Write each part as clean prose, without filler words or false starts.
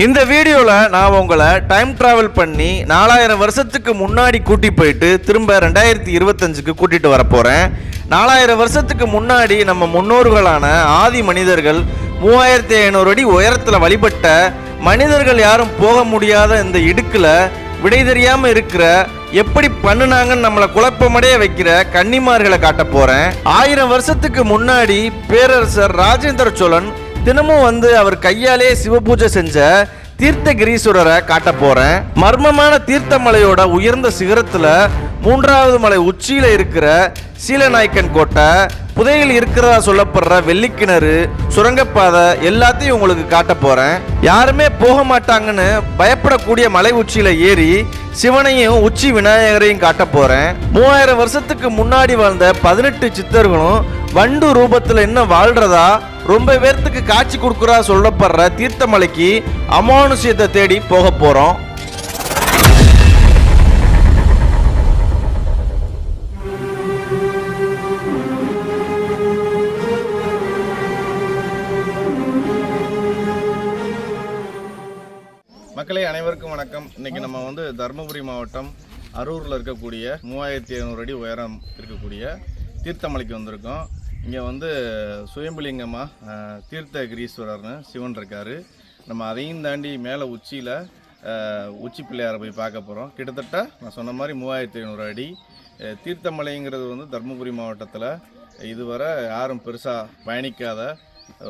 இந்த வீடியோவில் நான் உங்களை டைம் ட்ராவல் பண்ணி 4000 வருஷத்துக்கு முன்னாடி கூட்டி போயிட்டு திரும்ப 2025க்கு கூட்டிகிட்டு வர போகிறேன். 4000 வருஷத்துக்கு முன்னாடி நம்ம முன்னோர்களான ஆதி மனிதர்கள் 3500 அடி உயரத்தில் வழிபட்ட மனிதர்கள் யாரும் போக முடியாத இந்த இடுக்கில் விடை தெரியாமல் இருக்கிற எப்படி பண்ணுனாங்கன்னு நம்மளை குழப்பமடைய வைக்கிற கன்னிமார்களை காட்ட போகிறேன். 1000 வருஷத்துக்கு முன்னாடி பேரரசர் ராஜேந்திர சோழன் தினமும் அவர் கையாலே சிவபூஜை செஞ்ச தீர்த்தகிரீஸ்வரரை காட்ட போறேன். மர்மமான தீர்த்தமலையோட உயர்ந்த சிகரத்துல 3வது மலை உச்சியில இருக்கிற சீலநாயக்கன் கோட்டை, புதையில் இருக்கிறதா சொல்லப்படுற வெள்ளிக்கிணறு, சுரங்கப்பாதை எல்லாத்தையும் உங்களுக்கு காட்ட போறேன். யாருமே போக மாட்டாங்கன்னு பயப்படக்கூடிய மலை உச்சியில ஏறி சிவனையும் உச்சி விநாயகரையும் காட்ட போறேன். 3000 வருஷத்துக்கு முன்னாடி வாழ்ந்த 18 சித்தர்களும் வண்டு ரூபத்துல இன்னும் வாழ்றதா ரொம்ப பேர்த்துக்கு காட்சி கொடுக்குறா சொல்லப்படுற தீர்த்தமலைக்கு அமானுஷ்யத்தை தேடி போக போறோம். மக்களே, அனைவருக்கும் வணக்கம். இன்னைக்கு நம்ம தருமபுரி மாவட்டம் அரூரில் இருக்கக்கூடிய 3500 அடி உயரம் இருக்கக்கூடிய தீர்த்தமலைக்கு வந்திருக்கோம். இங்கே சுயம்புலிங்கமாக தீர்த்தகிரீஸ்வரர்னு சிவன் இருக்கார். நம்ம அதையும் தாண்டி மேலே உச்சியில் உச்சி பிள்ளையாரை போய் பார்க்க போகிறோம். கிட்டத்தட்ட நான் சொன்ன மாதிரி 3500 அடி தீர்த்தமலைங்கிறது தருமபுரி மாவட்டத்தில் இதுவரை யாரும் பெருசாக பயணிக்காத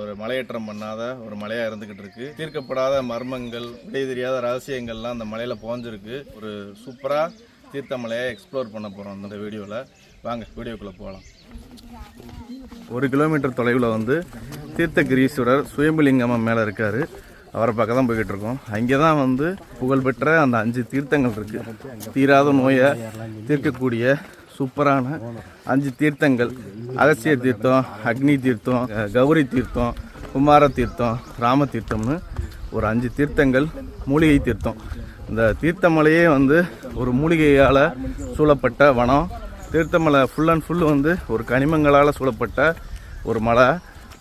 ஒரு மலையேற்றம் பண்ணாத ஒரு மலையாக இருந்துக்கிட்டு இருக்கு. தீர்க்கப்படாத மர்மங்கள், விடை தெரியாத ரகசியங்கள்லாம் அந்த மலையில் புகஞ்சிருக்கு. ஒரு சூப்பராக தீர்த்தமலையை எக்ஸ்ப்ளோர் பண்ண போகிறோம் அந்த வீடியோவில். வாங்க வீடியோக்குள்ளே போகலாம். 1 கிலோமீட்டர் தொலைவில் தீர்த்தகிரீஸ்வரர் சுயம்புலிங்கமாக மேலே இருக்கார். அவரை பார்க்க தான் போய்கிட்டு இருக்கோம். அங்கே தான் புகழ்பெற்ற அந்த 5 தீர்த்தங்கள் இருக்குது. தீராத நோயை தீர்க்கக்கூடிய சூப்பரான 5 தீர்த்தங்கள். அகசிய தீர்த்தம், அக்னி தீர்த்தம், கௌரி தீர்த்தம், குமார தீர்த்தம், ராம தீர்த்தம்னு ஒரு 5 தீர்த்தங்கள். மூலிகை தீர்த்தம். இந்த தீர்த்தமலையே ஒரு மூலிகையால் சூழப்பட்ட வனம். தீர்த்தமலை ஃபுல் அண்ட் ஃபுல் ஒரு கனிமங்களால் சூழப்பட்ட ஒரு மலை.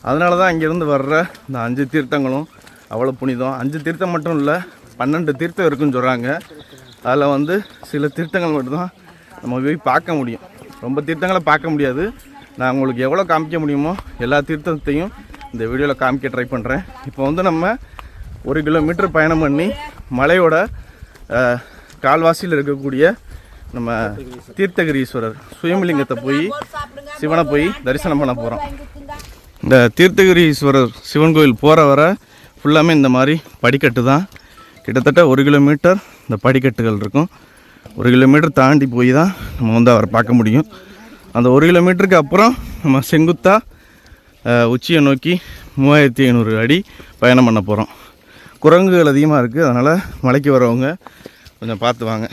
அதனால தான் இங்கேருந்து வர்ற இந்த 5 தீர்த்தங்களும் அவ்வளோ புனிதம். 5 தீர்த்தம் மட்டும் இல்லை, 12 தீர்த்தம் இருக்குன்னு சொல்கிறாங்க. அதில் சில தீர்த்தங்கள் மட்டும்தான் நம்ம போய் பார்க்க முடியும். ரொம்ப தீர்த்தங்களை பார்க்க முடியாது. நான் உங்களுக்கு எவ்வளோ காமிக்க முடியுமோ எல்லா தீர்த்தத்தையும் இந்த வீடியோவில் காமிக்க ட்ரை பண்ணுறேன். இப்போ நம்ம 1 கிலோமீட்டர் பயணம் பண்ணி மலையோட கால்வாசியில் இருக்கக்கூடிய நம்ம தீர்த்தகிரீஸ்வரர் சுயம்புலிங்கத்தை போய் சிவனை போய் தரிசனம் பண்ண போகிறோம். இந்த தீர்த்தகிரீஸ்வரர் சிவன் கோயில் போகிற வர ஃபுல்லாமே இந்த மாதிரி படிக்கட்டு தான். கிட்டத்தட்ட 1 கிலோமீட்டர் இந்த படிக்கட்டுகள் இருக்கும். 1 கிலோமீட்டர் தாண்டி போய் தான் நம்ம அவரை பார்க்க முடியும். அந்த 1 கிலோமீட்டருக்கு அப்புறம் நம்ம செங்குத்தாக உச்சியை நோக்கி 3500 அடி பயணம் பண்ண போகிறோம். குரங்குகள் அதிகமாக இருக்குது, அதனால் மலைக்கு வரவங்க கொஞ்சம் பார்த்து வாங்க.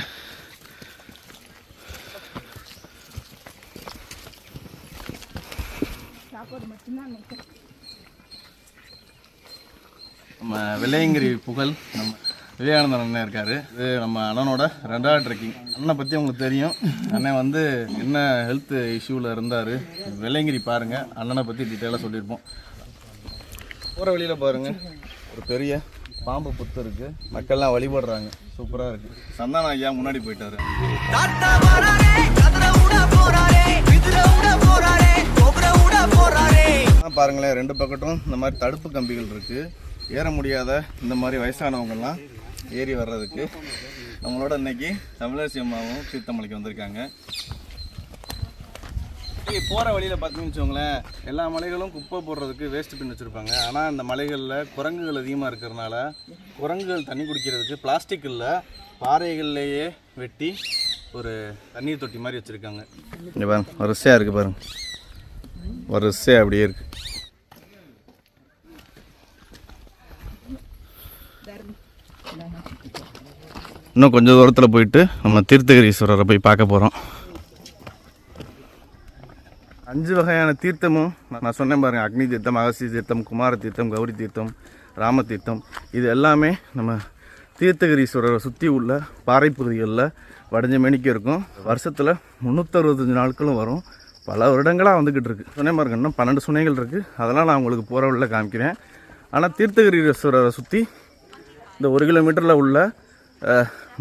நம்ம வெள்ளையங்கிரி புகழ் நம்ம விவேகானந்தன் அண்ணன் இருக்கார். இது நம்ம அண்ணனோட 2வது ட்ரெக்கிங். அண்ணனை பற்றி உங்களுக்கு தெரியும். அண்ணன் என்ன ஹெல்த் இஷ்யூவில் இருந்தார். வெள்ளையங்கிரி பாருங்கள், அண்ணனை பற்றி டீட்டெயிலாக சொல்லியிருப்போம். போகிற வழியில் பாருங்கள், ஒரு பெரிய பாம்பு புத்து இருக்குது. மக்கள்லாம் வழிபடுறாங்க. சூப்பராக இருக்குது. சந்தான ஐயா முன்னாடி போயிட்டாரு. பாருங்களேன், 2 பக்கட்டும் இந்த மாதிரி தடுப்பு கம்பிகள் இருக்குது. ஏற முடியாத இந்த மாதிரி வயசானவங்கெல்லாம் ஏறி வர்றதுக்கு நம்மளோட இன்னைக்கு தமிழரசி அம்மாவும் தீர்த்தமலைக்கு வந்திருக்காங்க. போகிற வழியில் பார்த்தீங்கன்னு வச்சுக்கோங்களேன், எல்லா மலைகளும் குப்பை போடுறதுக்கு வேஸ்ட் பின் வச்சுருப்பாங்க. ஆனால் இந்த மலைகளில் குரங்குகள் அதிகமாக இருக்கிறதுனால குரங்குகள் தண்ணி குடிக்கிறதுக்கு பிளாஸ்டிக் இல்லை, பாறைகள்லேயே வெட்டி ஒரு தண்ணீர் தொட்டி மாதிரி வச்சுருக்காங்க. இங்கே பாருங்க, வரிசையாக இருக்குது பாருங்க, வரிசையாக அப்படியே இருக்குது. இன்னும் கொஞ்சம் தூரத்தில் போயிட்டு நம்ம தீர்த்தகிரீஸ்வரரை போய் பார்க்க போகிறோம். 5 வகையான தீர்த்தமும் நான் சொன்னேன் பாருங்கள். அக்னி தீர்த்தம், அகசிய தீர்த்தம், குமார தீர்த்தம், கௌரி தீர்த்தம், ராம தீர்த்தம். இது எல்லாமே நம்ம தீர்த்தகிரீஸ்வரரை சுற்றி உள்ள பாறை பகுதிகளில் வடைஞ்ச மேனிக்கு இருக்கும். வருஷத்தில் 365 நாட்களும் வரும். பல வருடங்களாக வந்துக்கிட்டு இருக்குது. சொன்னேன் பாருங்க, இன்னும் 12 சுனைகள் இருக்குது. அதெல்லாம் நான் உங்களுக்கு போகிற வழியில் காமிக்கிறேன். ஆனால் தீர்த்தகிரீஸ்வரரை சுற்றி இந்த 1 கிலோமீட்டரில் உள்ள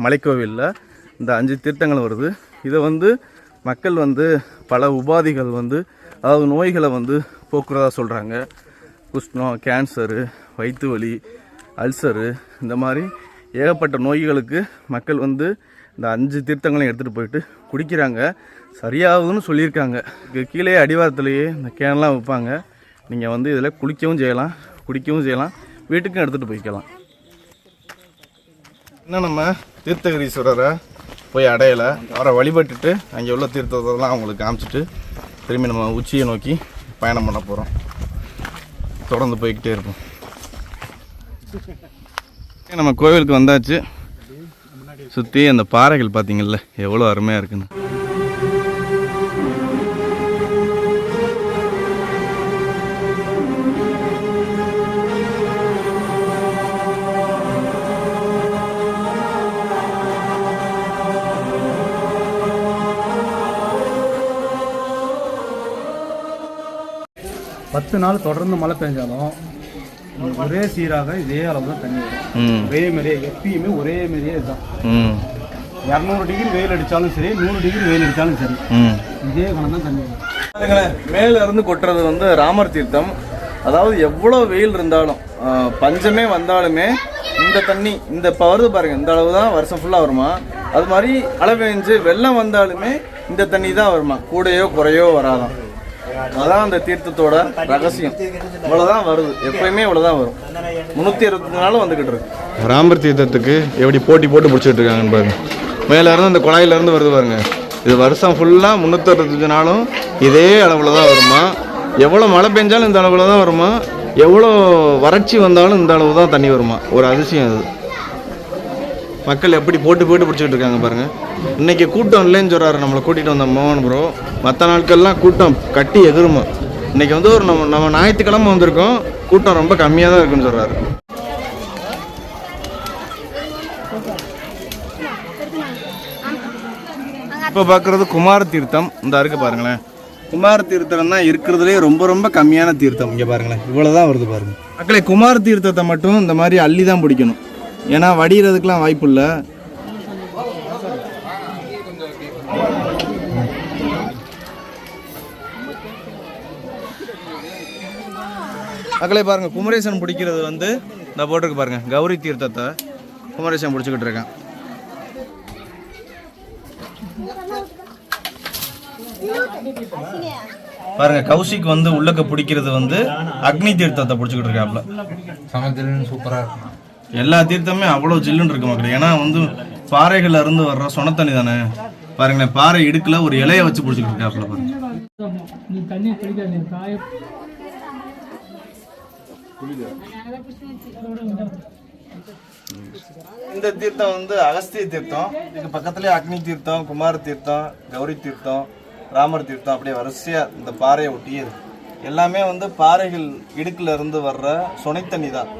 மலைக்கோவிலில் இந்த 5 தீர்த்தங்கள் வருது. இதை வந்து மக்கள் வந்து பல உபாதிகள் வந்து அதாவது நோய்களை வந்து போக்குறதா சொல்கிறாங்க. குஷ்டம், கேன்சரு, வயிற்று வலி, அல்சரு, இந்த மாதிரி ஏகப்பட்ட நோய்களுக்கு மக்கள் வந்து இந்த 5 தீர்த்தங்களையும் எடுத்துகிட்டு போயிட்டு குடிக்கிறாங்க. சரியாகுதுன்னு சொல்லியிருக்காங்க. கீழே அடிவாரத்துலேயே இந்த கேன்லாம் வைப்பாங்க. நீங்கள் வந்து இதில் குளிக்கவும் செய்யலாம், குடிக்கவும் செய்யலாம், வீட்டுக்கும் எடுத்துகிட்டு போய்க்கலாம். இன்னும் நம்ம தீர்த்தகிரீஸ்வரரை போய் அடையலை. அவரை வழிபட்டுட்டு அங்கே உள்ள தீர்த்தத்தெல்லாம் அவங்களுக்கு காமிச்சிட்டு திரும்பி நம்ம உச்சியை நோக்கி பயணம் பண்ண போகிறோம். தொடர்ந்து போய்கிட்டே இருப்போம். நம்ம கோவிலுக்கு வந்தாச்சு. சுற்றி அந்த பாறைகள் பார்த்தீங்கல்ல எவ்வளோ அருமையாக இருக்குன்னு. பத்து நாள் தொடர்ந்து மழை பெஞ்சாலும் ஒரே சீராக இதே அளவு தான் தண்ணி வரும். ஒரே மாதிரியே எப்பயுமே ஒரே மாதிரியே இதுதான். 200 டிகிரி வெயில் அடித்தாலும் சரி, 100 டிகிரி வெயில் அடித்தாலும் சரி, இதே கணம் தான் தண்ணி வரும். மேல இருந்து கொட்டுறது வந்து ராமர் தீர்த்தம். அதாவது எவ்வளோ வெயில் இருந்தாலும் பஞ்சமே வந்தாலுமே இந்த தண்ணி இந்த வருது பாருங்க, இந்த அளவு தான் வருஷம் ஃபுல்லாக வருமா. அது மாதிரி மழை பெஞ்சு வெள்ளம் வந்தாலுமே இந்த தண்ணி தான் வருமா, கூடையோ குறையோ வராதான். அதான் அந்த தீர்த்தத்தோட ரகசியம். இவ்வளோதான் வருது, எப்பயுமே இவ்வளோதான் வரும். 365 நாளும் வந்துக்கிட்டு இருக்கு. ராமர் தீர்த்தத்துக்கு எப்படி போட்டி போட்டு பிடிச்சிட்டு இருக்காங்கன்னு பாருங்க. மேலே இருந்து அந்த குழாயிலேருந்து வருது பாருங்க. இது வருஷம் ஃபுல்லாக 365 நாளும் இதே அளவில் தான் வருமா. எவ்வளோ மழை பெஞ்சாலும் இந்த அளவில் தான் வருமா, எவ்வளோ வறட்சி வந்தாலும் இந்த அளவு தான் தண்ணி வருமா. ஒரு அதிசயம் அது. மக்கள் எப்படி போட்டு போட்டு பிடிச்சிட்டு இருக்காங்க பாருங்க. இன்னைக்கு கூட்டம் இல்லைன்னு சொல்றாரு நம்மளை கூட்டிகிட்டு வந்த மோகன் ப்ரோ. மற்ற நாட்கள்லாம் கூட்டம் கட்டி எதிருமா. இன்னைக்கு வந்து ஒரு நம்ம ஞாயிற்றுக்கிழமை வந்திருக்கோம், கூட்டம் ரொம்ப கம்மியாக தான் இருக்குன்னு சொல்றாரு. இப்போ பார்க்குறது குமார தீர்த்தம். இந்த அருக்கு பாருங்களேன். குமார தீர்த்தம் தான் இருக்கிறதுலே ரொம்ப ரொம்ப கம்மியான தீர்த்தம். இங்கே பாருங்களேன், இவ்வளோ தான் வருது பாருங்க. மக்களே, குமார தீர்த்தத்தை மட்டும் இந்த மாதிரி அள்ளி தான் பிடிக்கணும், ஏன்னா வடிகிறதுக்கெலாம் வாய்ப்பு இல்லை. மக்களே பாருங்க, குமரேசன் பிடிக்கிறது வந்து இந்த போட்டிருக்கு பாருங்க, கௌரி தீர்த்தத்தை குமரேசன் பிடிச்சிக்கிட்டு இருக்கேன். பாருங்க, கௌசிக் வந்து உள்ளக்க பிடிக்கிறது வந்து அக்னி தீர்த்தத்தை பிடிச்சிக்கிட்டு இருக்காப்ல. சூப்பரா இருக்கும். எல்லா தீர்த்தமே அவ்வளோ ஜில்லுன்னு இருக்கு மக்கள். ஏன்னா வந்து பாறைகள்ல இருந்து வர்ற சொன தண்ணி தானே. பாருங்களேன், பாறை இடுக்குல ஒரு இலையை வச்சு பிடிச்சிக்கிட்டு இருக்காப்ல பாருங்க. இந்த தீர்த்தம் வந்து அகஸ்திய தீர்த்தம். இதுக்கு பக்கத்துலேயே அக்னி தீர்த்தம், குமார தீர்த்தம், கௌரி தீர்த்தம், ராமர் தீர்த்தம் அப்படியே வரிசையா இந்த பாறையை ஒட்டியே இருக்கு. எல்லாமே வந்து பாறைகள் இடுக்குல இருந்து வர்ற சொனை தண்ணி தான்.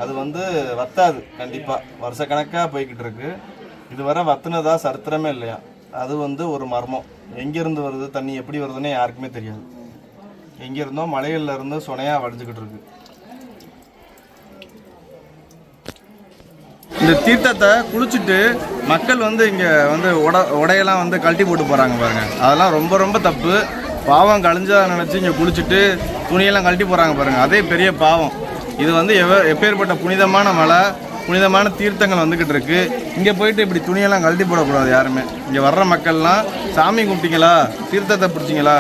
அது வந்து வத்தாது, கண்டிப்பாக வருஷக்கணக்காக போய்கிட்டு இருக்கு. இதுவரை வத்துனதா சரித்திரமே இல்லையா. அது வந்து ஒரு மர்மம். எங்கேருந்து வருது தண்ணி, எப்படி வருதுன்னு யாருக்குமே தெரியாது. எங்கேருந்தோ மலைகளில் இருந்து சொனையாக வடிஞ்சுக்கிட்டு இருக்கு. இந்த தீர்த்தத்தை குளிச்சுட்டு மக்கள் வந்து இங்கே வந்து உடையெல்லாம் வந்து கழட்டி போட்டு போகிறாங்க பாருங்க. அதெல்லாம் ரொம்ப ரொம்ப தப்பு. பாவம் கழிஞ்சா நினச்சி இங்கே குளிச்சுட்டு துணியெல்லாம் கழட்டி போகிறாங்க பாருங்கள், அதே பெரிய பாவம். இது வந்து எப்பேற்பட்ட புனிதமான மலை, புனிதமான தீர்த்தங்கள் வந்துக்கிட்டு இருக்கு. இங்கே போயிட்டு இப்படி துணியெல்லாம் கழட்டி போடக்கூடாது யாருமே. இங்கே வர்ற மக்கள்லாம் சாமி கும்பிட்டீங்களா, தீர்த்தத்தை பிடிச்சிங்களா,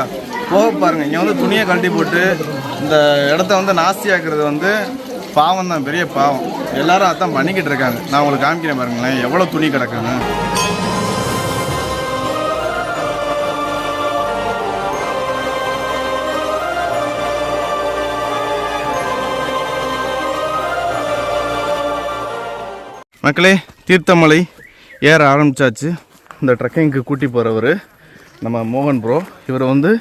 போக பாருங்கள். இங்கே வந்து துணியை கழட்டி போட்டு இந்த இடத்த வந்து நாஸ்தியாக்குறது வந்து பாவம் தான், பெரிய பாவம். எல்லாரும் அதான் பண்ணிக்கிட்டு இருக்காங்க. நான் உங்களுக்கு காமிக்கிறேன் பாருங்களேன், எவ்வளோ துணி கிடக்குன்னு. மக்களே, தீர்த்தமலை ஏற ஆரம்பித்தாச்சு. இந்த ட்ரெக்கிங்க்கு கூட்டி போகிறவர் நம்ம மோகன் ப்ரோ. இவர் வந்து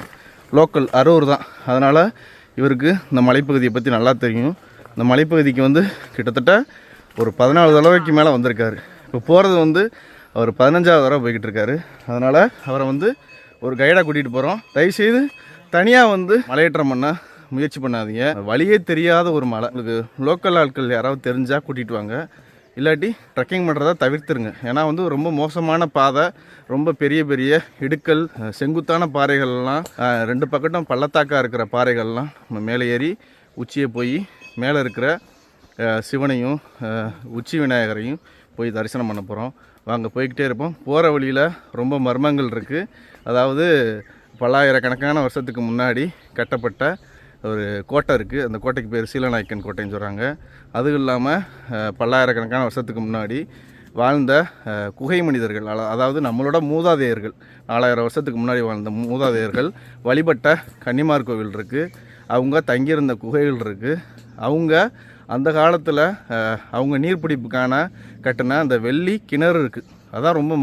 லோக்கல் அரூர் தான். அதனால் இவருக்கு இந்த மலைப்பகுதியை பற்றி நல்லா தெரியும். இந்த மலைப்பகுதிக்கு வந்து கிட்டத்தட்ட ஒரு 14 தடவைக்கு மேலே வந்திருக்காரு. இப்போ போகிறது வந்து அவர் 15ஆவது தடவை போய்கிட்டு இருக்காரு. அதனால் அவரை வந்து ஒரு கைடாக கூட்டிகிட்டு போகிறோம். தயவுசெய்து தனியாக வந்து மலையேற்றம் பண்ண முயற்சி பண்ணாதீங்க. வழியே தெரியாத ஒரு மலை. உங்களுக்கு லோக்கல் ஆட்கள் யாராவது தெரிஞ்சால் கூட்டிகிட்டு வாங்க. இல்லாட்டி ட்ரெக்கிங் பண்ணுறத தவிர்த்துருங்க. ஏன்னா வந்து ரொம்ப மோசமான பாதை, ரொம்ப பெரிய பெரிய இடுக்கல், செங்குத்தான பாறைகள்லாம், 2 பக்கட்டும் பள்ளத்தாக்காக இருக்கிற பாறைகள்லாம் நம்ம மேலே ஏறி உச்சியை போய் மேலே இருக்கிற சிவனையும் உச்சி விநாயகரையும் போய் தரிசனம் பண்ண போகிறோம். வாங்க போய்கிட்டே இருப்போம். போகிற வழியில் ரொம்ப மர்மங்கள் இருக்குது. அதாவது பல்லாயிரக்கணக்கான வருஷத்துக்கு முன்னாடி கட்டப்பட்ட ஒரு கோட்டை இருக்குது. அந்த கோட்டைக்கு பேர் சீலநாயக்கன் கோட்டைன்னு சொல்கிறாங்க. அதுவும் இல்லாமல் பல்லாயிரக்கணக்கான வருஷத்துக்கு முன்னாடி வாழ்ந்த குகை மனிதர்கள், அதாவது நம்மளோட மூதாதையர்கள், 4000 வருஷத்துக்கு முன்னாடி வாழ்ந்த மூதாதையர்கள் வழிபட்ட கன்னிமார் கோவில் இருக்குது. அவங்க தங்கியிருந்த குகைகள் இருக்குது. அவங்க அந்த காலத்தில் அவங்க நீர்பிடிப்புக்கான கட்டின அந்த வெள்ளி கிணறு இருக்குது. அதான் ரொம்ப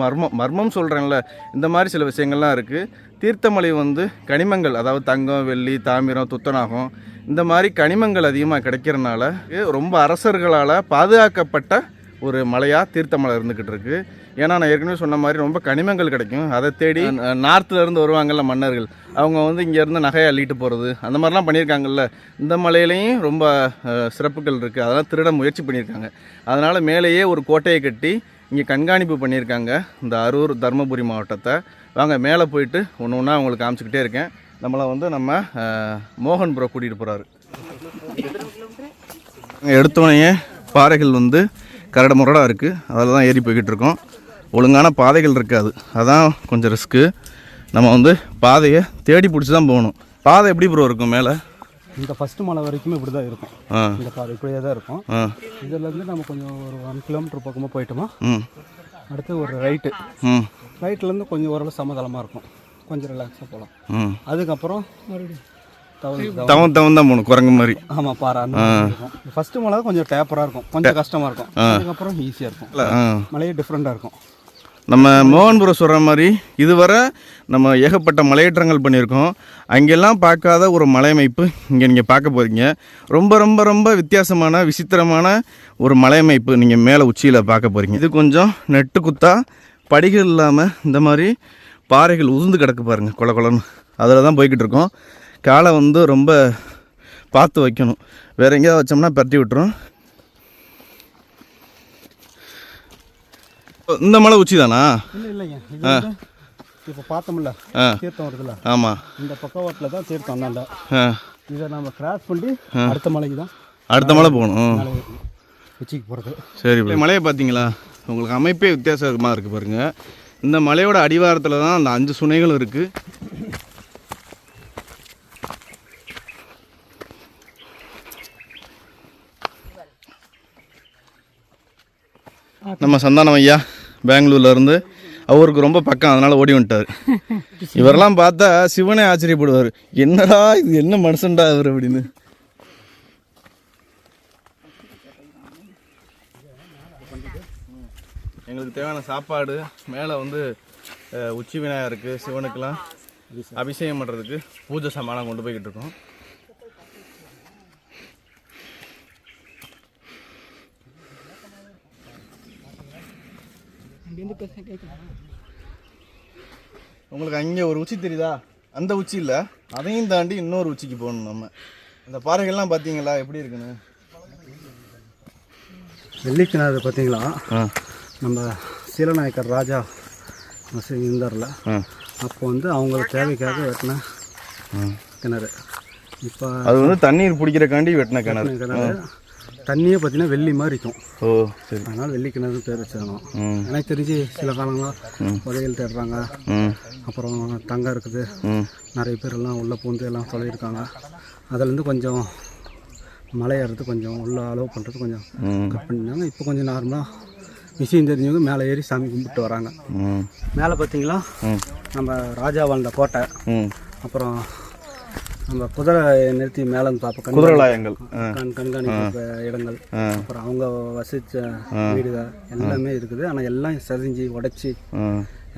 மர்மம் சொல்கிறேன்ல. இந்த மாதிரி சில விஷயங்கள்லாம் இருக்குது. தீர்த்தமலை வந்து கனிமங்கள், அதாவது தங்கம், வெள்ளி, தாமிரம், துத்தநாகம், இந்த மாதிரி கனிமங்கள் அதிகமாக கிடைக்கிறனால ரொம்ப அரசர்களால் பாதுகாக்கப்பட்ட ஒரு மலையாக தீர்த்தமலை இருந்துக்கிட்டு இருக்குது. ஏன்னா நான் ஏற்கனவே சொன்ன மாதிரி ரொம்ப கனிமங்கள் கிடைக்கும். அதை தேடி நார்த்துலேருந்து வருவாங்கள்ல மன்னர்கள், அவங்க வந்து இங்கேருந்து நகையை அள்ளிட்டு போகிறது, அந்த மாதிரிலாம் பண்ணியிருக்காங்கல்ல. இந்த மலையிலையும் ரொம்ப சிறப்புகள் இருக்குது. அதெல்லாம் திருட முயற்சி பண்ணியிருக்காங்க. அதனால் மேலேயே ஒரு கோட்டையை கட்டி இங்கே கண்காணிப்பு பண்ணியிருக்காங்க இந்த அரூர் தருமபுரி மாவட்டத்தை. வாங்க மேலே போயிட்டு ஒன்று ஒன்றா உங்களுக்கு காமிச்சிக்கிட்டே இருக்கேன். நம்மளை வந்து நம்ம மோகன் ப்ரோ கூட்டிகிட்டு போகிறாரு. எடுத்தோடனே பாறைகள் வந்து கரடு முரடாக இருக்குது. அதில் தான் ஏறி போய்கிட்டு இருக்கோம். ஒழுங்கான பாதைகள் இருக்காது, அதான் கொஞ்சம் ரிஸ்க்கு. நம்ம வந்து பாதையை தேடி பிடிச்சி தான் போகணும். பாதை எப்படி ப்ரோ இருக்கும் மேலே? இந்த ஃபஸ்ட்டு மலை வரைக்குமே இப்படி தான் இருக்கும். இந்த பாதை இப்படியே தான் இருக்கும். இதிலேருந்து நம்ம கொஞ்சம் ஒரு 1 கிலோமீட்டர் பக்கமாக போயிட்டோமா, அடுத்து ஒரு ரைட்லேருந்து கொஞ்சம் ஓரளவு சமதளமாக இருக்கும், கொஞ்சம் ரிலாக்ஸாக போகலாம். அதுக்கப்புறம் மறுபடியும் தவன் தான் போகணும், குரங்கு மாதிரி. ஆமாம், பாறை அந்த இருக்கும். ஃபஸ்ட்டு மலை கொஞ்சம் டேப்பராக இருக்கும், கொஞ்சம் கஷ்டமாக இருக்கும். அதுக்கப்புறம் ஈஸியாக இருக்கும். மலையே டிஃப்ரெண்ட்டாக இருக்கும். நம்ம மோகன் ப்ரோ சொல்கிற மாதிரி இதுவரை நம்ம ஏகப்பட்ட மலையேற்றங்கள் பண்ணியிருக்கோம். அங்கெல்லாம் பார்க்காத ஒரு மலையமைப்பு இங்கே நீங்கள் பார்க்க போகிறீங்க. ரொம்ப ரொம்ப ரொம்ப வித்தியாசமான விசித்திரமான ஒரு மலையமைப்பு நீங்கள் மேலே உச்சியில் பார்க்க போகிறீங்க. இது கொஞ்சம் நெட்டு குத்தா படிகள் இல்லாமல் இந்த மாதிரி பாறைகள் உதிர்ந்து கிடக்கு பாருங்கள், கொல கொலன்னு. அதில் தான் போய்கிட்டு இருக்கோம். காலை வந்து ரொம்ப பார்த்து வைக்கணும், வேறு எங்கேயாவது வச்சோம்னா பரட்டி விட்டுரும். இந்த மலை உச்சி தானா? இல்லைங்க, இப்போ பார்த்தோம்ல தீர்த்தம் வருதுல்ல, ஆமாம், இந்த பக்கவாட்டில் தான் தீர்த்தம். அந்தாண்ட இதை நம்ம கிராஸ் பண்ணி அடுத்த மலைக்கு தான், அடுத்த மலை போகணும், உச்சிக்கு போகிறது. சரி, மலையை பார்த்தீங்களா? உங்களுக்கு அமைப்பே வித்தியாசமாக இருக்குது பாருங்கள். இந்த மலையோட அடிவாரத்தில் தான் அந்த 5 சுனைகளும் இருக்குது. நம்ம சந்தானம் ஐயா பெங்களூர்லேருந்து, அவருக்கு ரொம்ப பக்கம், அதனால் ஓடி வந்துட்டார். இவரெல்லாம் பார்த்தா சிவனே ஆச்சரியப்படுவார், என்னடா இது, என்ன மனுஷன்டா அவர் அப்படின்னு. எங்களுக்கு தேவையான சாப்பாடு மேலே வந்து உச்சி விநாயகருக்கு, சிவனுக்கெல்லாம் அபிஷேகம் பண்ணுறதுக்கு பூஜை சாமானம் கொண்டு போய்கிட்டு இருக்கோம். உங்களுக்கு அங்கே ஒரு உச்சி தெரியுதா? அந்த உச்சி இல்லை, அதையும் தாண்டி இன்னொரு உச்சிக்கு போகணும். நம்ம இந்த பாறைகள்லாம் பார்த்தீங்களா எப்படி இருக்குன்னு? வெள்ளிக்கிணறு பார்த்தீங்களா? நம்ம சீலநாயக்கர் ராஜா இருந்தார்ல, அப்போ வந்து அவங்கள தேவைக்காக வெட்டின கிணறு. இப்போ அது வந்து தண்ணீர் பிடிக்கிறக்காண்டி வெட்டின கிணறு. தண்ணியே பார்த்தீங்கன்னா வெள்ளி மாதிரி இருக்கும். ஓ சரி, அதனால் வெள்ளி கிணறு பேர் வச்சிடணும். எனக்கு தெரிஞ்சு சில காலங்களாக புதையல் தேடுறாங்க, அப்புறம் தங்கம் இருக்குது, நிறைய பேர் எல்லாம் உள்ளே பூந்து எல்லாம் சொல்லியிருக்காங்க. அதுலேருந்து கொஞ்சம் மலை ஏறுறது கொஞ்சம் உள்ள அலோவ் பண்ணுறது கொஞ்சம் கட் பண்ணிட்டாங்க. இப்போ கொஞ்சம் நார்மலாக விஷயம் தெரிஞ்சவங்க மேலே ஏறி சாமி கும்பிட்டு வராங்க. மேலே பார்த்தீங்களா நம்ம ராஜா வாழ்ந்த கோட்டை, அப்புறம் நம்ம குதிரை நிறுத்தி மேலே பார்ப்போம், குதிரலாயங்கள், கண்காணிப்பு இடங்கள், அப்புறம் அவங்க வசித்த வீடுகள் எல்லாமே இருக்குது. ஆனால் எல்லாம் சரிஞ்சு உடைச்சி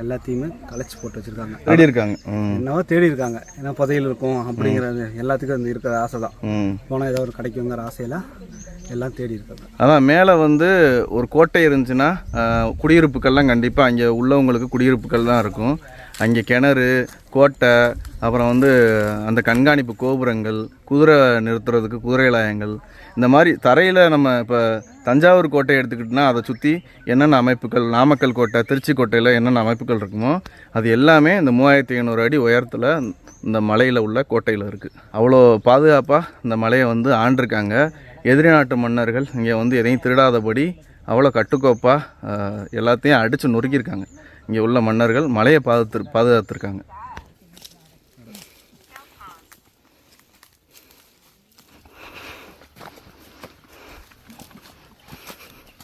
எல்லாத்தையுமே கலைச்சி போட்டு வச்சுருக்காங்க. தேடி இருக்காங்க, என்னவோ தேடி இருக்காங்க. ஏன்னா புதையல் இருக்கும் அப்படிங்கிறது எல்லாத்துக்கும் அந்த இருக்கிற ஆசை தான். போனால் ஏதோ ஒரு கிடைக்குங்கிற ஆசையில் எல்லாம் தேடி இருக்காங்க. அதான் மேலே வந்து ஒரு கோட்டை இருந்துச்சுன்னா குடியிருப்புகள்லாம் கண்டிப்பாக அங்கே உள்ளவங்களுக்கு குடியிருப்புகள் தான் இருக்கும். அங்கே கிணறு, கோட்டை, அப்புறம் வந்து அந்த கண்காணிப்பு கோபுரங்கள், குதிரை நிறுத்துறதுக்கு குதிரைலாயங்கள், இந்த மாதிரி தரையில் நம்ம இப்போ தஞ்சாவூர் கோட்டை எடுத்துக்கிட்டோன்னா அதை சுற்றி என்னென்ன அமைப்புகள், நாமக்கல் கோட்டை, திருச்சி கோட்டையில் என்னென்ன அமைப்புகள் இருக்குமோ அது எல்லாமே இந்த 3500 அடி உயரத்தில் இந்த மலையில் உள்ள கோட்டையில் இருக்குது. அவ்வளோ பாதுகாப்பாக இந்த மலையை வந்து ஆண்டிருக்காங்க. எதிரி நாட்டு மன்னர்கள் இங்கே வந்து எதையும் திருடாதபடி அவ்வளோ கட்டுக்கோப்பாக எல்லாத்தையும் அடித்து நொறுக்கியிருக்காங்க. இங்கே உள்ள மன்னர்கள் மலையை பாதுகாத்துருக்காங்க.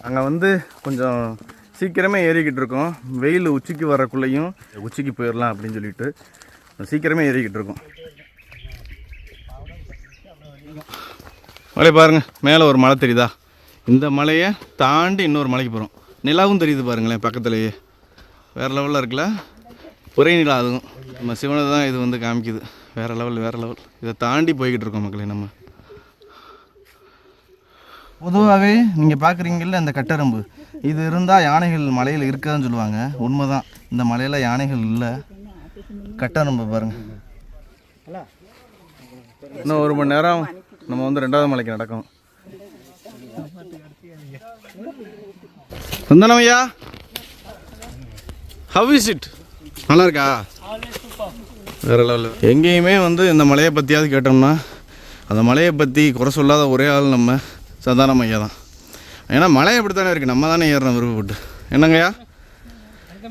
அங்கே வந்து கொஞ்சம் சீக்கிரமே ஏறிக்கிட்டு இருக்கோம். வெயில் உச்சிக்கு வரக்குள்ளேயும் உச்சிக்கு போயிடலாம் அப்படின்னு சொல்லிட்டு சீக்கிரமே ஏறிக்கிட்டு இருக்கோம். மலை பாருங்கள், மேலே ஒரு மலை தெரியுதா? இந்த மலையை தாண்டி இன்னொரு மலைக்கு போகிறோம். நிலாவும் தெரியுது பாருங்களேன் பக்கத்துலேயே. வேறு லெவலில் இருக்குல்ல? ஒரே நிலா. அதுவும் நம்ம சிவனை தான் இது வந்து காமிக்குது. வேறு லெவல். இதை தாண்டி போய்கிட்டு இருக்கோம் மக்களே. நம்ம பொதுவாகவே நீங்கள் பார்க்குறீங்கல்ல இந்த கட்டெரும்பு, இது இருந்தால் யானைகள் மலையில் இருக்காதுன்னு சொல்லுவாங்க. உண்மைதான், இந்த மலையில் யானைகள் இல்லை. கட்டெரும்பு பாருங்கள். இன்னும் 1 மணி நேரம் நம்ம வந்து 2வது மலைக்கு நடக்கணும். வந்தனமையா, ஹவ் இஸ் இட்? நல்லா இருக்கா? வேற லெவலில். எங்கேயுமே வந்து இந்த மலையை பற்றியாவது கேட்டோம்னா அந்த மலையை பற்றி குறை சொல்லாத ஒரே ஆள் நம்ம சந்தானம் ஐயா தான். ஏன்னா மலை அப்படித்தானே இருக்குது, நம்ம தானே ஏறுறோம் விருப்பப்பட்டு. என்னங்கய்யா?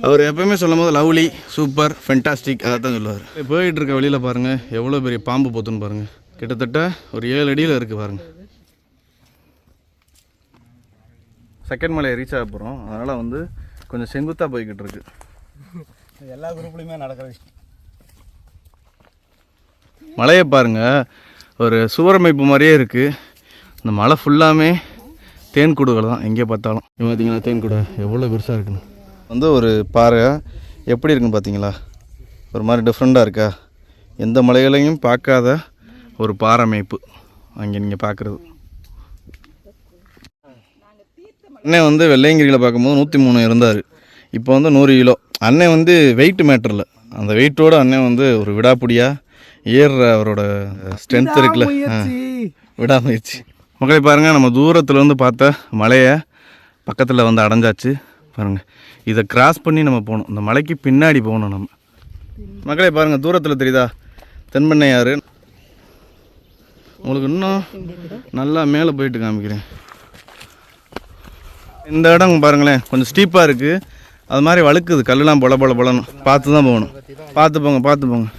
அவர் எப்போயுமே சொல்லும் போது லவ்லி, சூப்பர், ஃபென்டாஸ்டிக் அதை தான் சொல்லுவார். போயிட்டு இருக்க வழியில் பாருங்கள் எவ்வளோ பெரிய பாம்பு போத்துன்னு பாருங்கள். கிட்டத்தட்ட ஒரு 7 அடியில் இருக்குது பாருங்கள். செகண்ட் மலையை ரீச் ஆக போகிறோம். அதனால் வந்து கொஞ்சம் செங்குத்தாக போய்கிட்டு இருக்கு. எல்லா குரூப்லையுமே நடக்கிற விஷயம். மலையை பாருங்கள், ஒரு சுவரமைப்பு மாதிரியே இருக்குது. இந்த மலை ஃபுல்லாமே தேன்கூடுகள் தான் எங்கே பார்த்தாலும். பார்த்தீங்கன்னா தேன்கூடை எவ்வளோ பெருசாக இருக்குன்னு. வந்து ஒரு பாறை எப்படி இருக்குன்னு பார்த்தீங்களா? ஒரு மாதிரி டிஃப்ரெண்ட்டாக இருக்கா? எந்த மலைகளையும் பார்க்காத ஒரு பாறைமைப்பு அங்கே நீங்கள் பார்க்குறது. அண்ணன் வந்து வெள்ளையங்கிரியில் பார்க்கும்போது 103 இருந்தார். இப்போ வந்து 100 கிலோ. அண்ணன் வந்து வெயிட் மேட்டரில், அந்த வெயிட்டோடு அண்ணன் வந்து ஒரு விடாப்பிடியாக ஏறுற அவரோட ஸ்ட்ரென்த் இருக்குல்ல, விடாமுயற்சி. மக்களை பாருங்கள், நம்ம தூரத்தில் வந்து பார்த்த மலையை பக்கத்தில் வந்து அடைஞ்சாச்சு பாருங்கள். இதை கிராஸ் பண்ணி நம்ம போகணும். இந்த மலைக்கு பின்னாடி போகணும் நம்ம. மக்களை பாருங்கள், தூரத்தில் தெரியுதா தென்பெண்ணையாறு? உங்களுக்கு இன்னும் நல்லா மேலே போயிட்டு காமிக்கிறேன். இந்த இடம் பாருங்களேன், கொஞ்சம் ஸ்டீப்பாக இருக்குது. அது மாதிரி வழுக்குது, கல்லுலாம் பொலன்னு பார்த்து தான் போகணும். பார்த்து போங்க.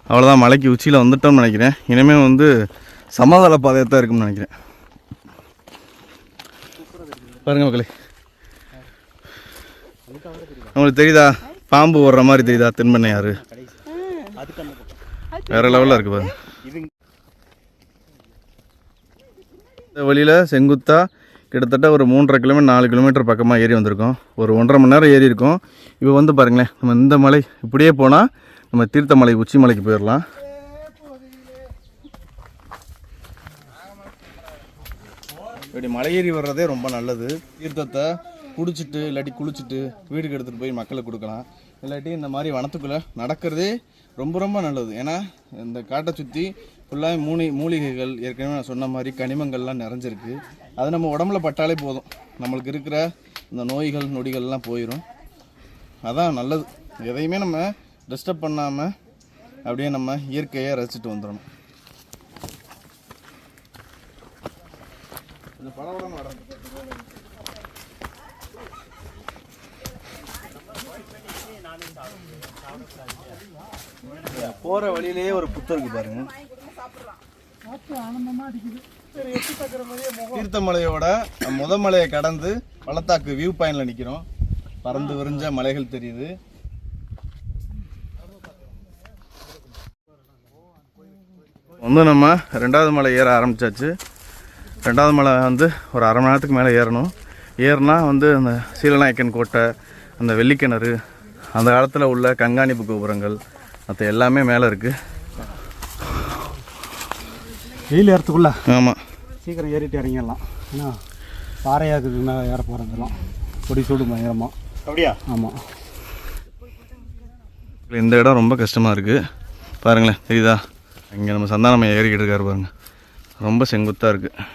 அவ்வளோதான், மலைக்கு உச்சியில் வந்துட்டோம்னு நினைக்கிறேன். இனிமேல் வந்து சமதள பாதையாக தான் இருக்கும்னு நினைக்கிறேன். பாருங்க மக்களே, உங்களுக்கு தெரியுதா பாம்பு ஓடுற மாதிரி தெரியுதா தென்பெண்ணையாறு? வேற லெவலில் இருக்குது பாருங்க. இந்த வழியில் செங்குத்தாக கிட்டத்தட்ட ஒரு 3.5 கிலோமீட்டர் 4 கிலோமீட்டர் பக்கமாக ஏறி வந்திருக்கோம். ஒரு 1.5 மணி நேரம் ஏறி இருக்கோம். இப்போ வந்து பாருங்களேன், நம்ம இந்த மலை இப்படியே போனால் நம்ம தீர்த்தமலை உச்சி மலைக்கு போயிடலாம். இப்படி மலை ஏறி வர்றதே ரொம்ப நல்லது. தீர்த்தத்தை குடிச்சிட்டு இல்லாட்டி குளிச்சுட்டு வீட்டுக்கு எடுத்துகிட்டு போய் மக்களுக்கு கொடுக்கலாம். இல்லாட்டி இந்த மாதிரி வனத்துக்குள்ளே நடக்கிறதே ரொம்ப ரொம்ப நல்லது. ஏன்னா இந்த காட்டை சுற்றி ஃபுல்லாக மூலிகைகள், ஏற்கனவே நான் சொன்ன மாதிரி கனிமங்கள்லாம் நிறைஞ்சிருக்கு. அது நம்ம உடம்புல பட்டாலே போதும், நம்மளுக்கு இருக்கிற இந்த நோய்கள் நொடிகள்லாம் போயிடும். அதான் நல்லது. எதையுமே நம்ம டிஸ்டர்ப் பண்ணாமல் அப்படியே நம்ம இயற்கையை ரசிச்சுட்டு வந்துடணும். போகிற வழியிலேயே ஒரு புத்தம் இருக்கு பாருங்க. தீர்த்தமலையோட மலையை கடந்து பள்ளத்தாக்கு வியூ பாயிண்ட்ல நிற்கிறோம். பறந்து விரிஞ்ச மலைகள் தெரியுது. வந்து நம்ம 2வது மலை ஏற ஆரம்பிச்சாச்சு. 2வது மலை வந்து ஒரு 1/2 மணி நேரத்துக்கு மேலே ஏறணும். ஏறினா வந்து அந்த சீலநாயக்கன் கோட்டை, அந்த வெள்ளிக்கிணறு, அந்த காலத்தில் உள்ள கண்காணிப்பு கோபுரங்கள் மற்ற எல்லாமே மேலே இருக்குது. வெயில் ஏறத்துக்குள்ள ஆமாம், சீக்கிரம் ஏறிட்டு இறங்கிடலாம். ஏன்னா பாறையாக்குது மேலே ஏற போகிறதெல்லாம் பொடி சூடு பயங்கரமாக. அப்படியா? ஆமாம். இந்த இடம் ரொம்ப கஷ்டமாக இருக்குது பாருங்களேன், தெரியுதா? இங்கே நம்ம சந்தானம்மா ஏறிக்கிட்டு இருக்காரு பாருங்கள், ரொம்ப செங்குத்தாக இருக்குது.